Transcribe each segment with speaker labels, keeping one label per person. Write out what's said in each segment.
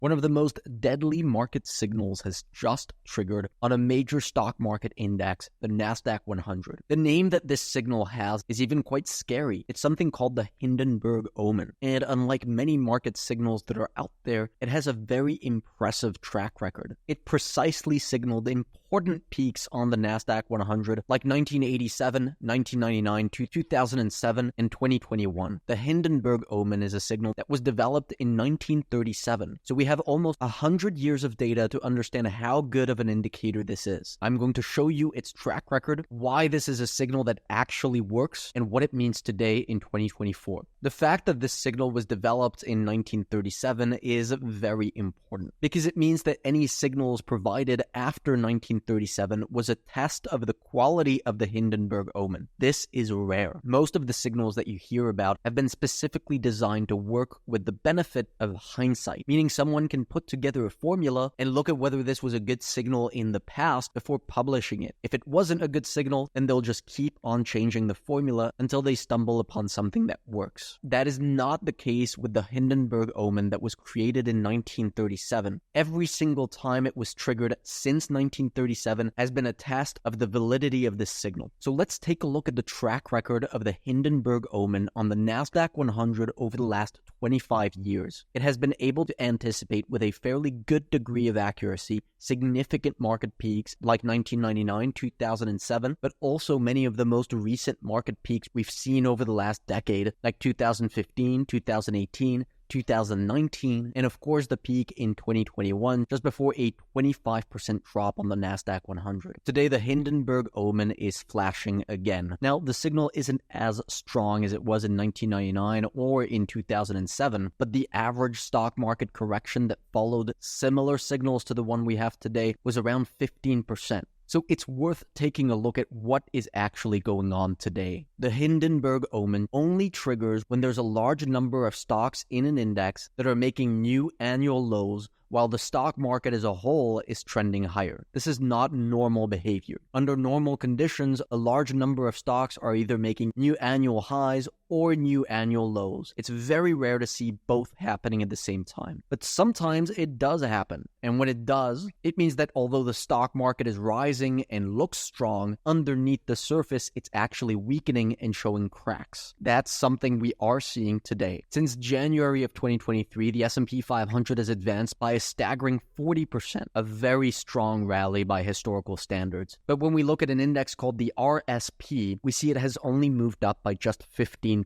Speaker 1: One of the most deadly market signals has just triggered on a major stock market index, the Nasdaq 100. The name that this signal has is even quite scary. It's something called the Hindenburg Omen. And unlike many market signals that are out there, it has a very impressive track record. It precisely signaled important peaks on the Nasdaq 100 like 1987, 1999 to 2007 and 2021. The Hindenburg Omen is a signal that was developed in 1937. So we have almost 100 years of data to understand how good of an indicator this is. I'm going to show you its track record, why this is a signal that actually works, and what it means today in 2024. The fact that this signal was developed in 1937 is very important because it means that any signals provided after 1937 was a test of the quality of the Hindenburg Omen. This is rare. Most of the signals that you hear about have been specifically designed to work with the benefit of hindsight, meaning someone can put together a formula and look at whether this was a good signal in the past before publishing it. If it wasn't a good signal, then they'll just keep on changing the formula until they stumble upon something that works. That is not the case with the Hindenburg Omen that was created in 1937. Every single time it was triggered since 1937 has been a test of the validity of this signal. So let's take a look at the track record of the Hindenburg Omen on the Nasdaq 100 over the last 25 years. It has been able to anticipate with a fairly good degree of accuracy significant market peaks like 1999, 2007, but also many of the most recent market peaks we've seen over the last decade, like 2015, 2018, 2019, and of course the peak in 2021, just before a 25% drop on the Nasdaq 100. Today, the Hindenburg Omen is flashing again. Now, the signal isn't as strong as it was in 1999 or in 2007, but the average stock market correction that followed similar signals to the one we have today was around 15%. So it's worth taking a look at what is actually going on today. The Hindenburg Omen only triggers when there's a large number of stocks in an index that are making new annual lows while the stock market as a whole is trending higher. This is not normal behavior. Under normal conditions, a large number of stocks are either making new annual highs or new annual lows. It's very rare to see both happening at the same time. But sometimes it does happen. And when it does, it means that although the stock market is rising and looks strong, underneath the surface, it's actually weakening and showing cracks. That's something we are seeing today. Since January of 2023, the S&P 500 has advanced by a staggering 40%, a very strong rally by historical standards. But when we look at an index called the RSP, we see it has only moved up by just 15%.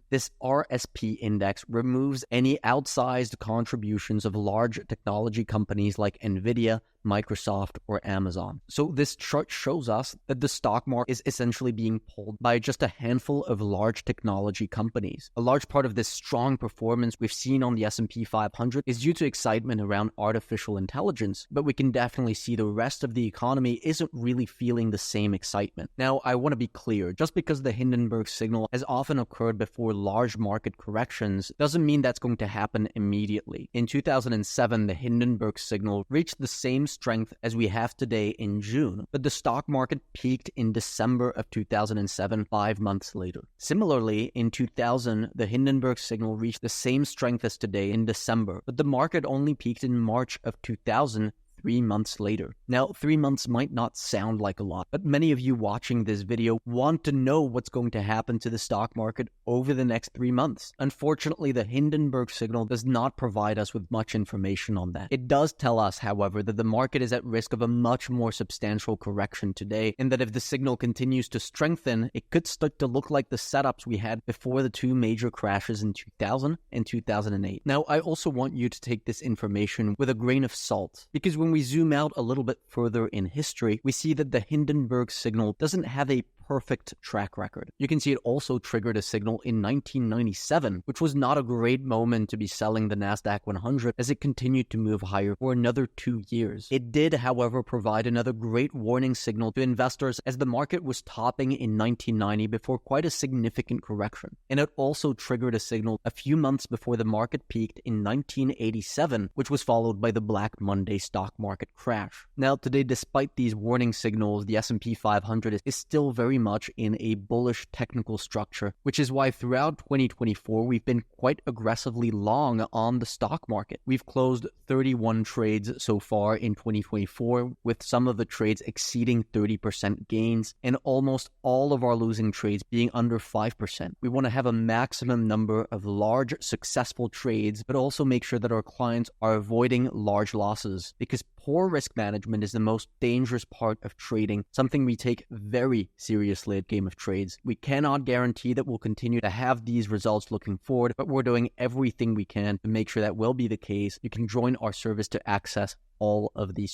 Speaker 1: This RSP index removes any outsized contributions of large technology companies like Nvidia, Microsoft, or Amazon. So this chart shows us that the stock market is essentially being pulled by just a handful of large technology companies. A large part of this strong performance we've seen on the S&P 500 is due to excitement around artificial intelligence, but we can definitely see the rest of the economy isn't really feeling the same excitement. Now, I want to be clear, just because the Hindenburg signal has often occurred before large market corrections doesn't mean that's going to happen immediately. In 2007, the Hindenburg signal reached the same strength as we have today in June, but the stock market peaked in December of 2007, 5 months later. Similarly, in 2000, the Hindenburg signal reached the same strength as today in December, but the market only peaked in March of 2000, 3 months later. Now, 3 months might not sound like a lot, but many of you watching this video want to know what's going to happen to the stock market over the next 3 months. Unfortunately, the Hindenburg signal does not provide us with much information on that. It does tell us, however, that the market is at risk of a much more substantial correction today, and that if the signal continues to strengthen, it could start to look like the setups we had before the two major crashes in 2000 and 2008. Now, I also want you to take this information with a grain of salt, because when we zoom out a little bit further in history, we see that the Hindenburg signal doesn't have a perfect track record. You can see it also triggered a signal in 1997, which was not a great moment to be selling the Nasdaq 100 as it continued to move higher for another 2 years. It did, however, provide another great warning signal to investors as the market was topping in 1990 before quite a significant correction. And it also triggered a signal a few months before the market peaked in 1987, which was followed by the Black Monday stock market crash. Now, today, despite these warning signals, the S&P 500 is still very very much in a bullish technical structure, which is why throughout 2024, we've been quite aggressively long on the stock market. We've closed 31 trades so far in 2024, with some of the trades exceeding 30% gains, and almost all of our losing trades being under 5%. We want to have a maximum number of large, successful trades, but also make sure that our clients are avoiding large losses, because poor risk management is the most dangerous part of trading, something we take very seriously at Game of Trades. We cannot guarantee that we'll continue to have these results looking forward, but we're doing everything we can to make sure that will be the case. You can join our service to access all of these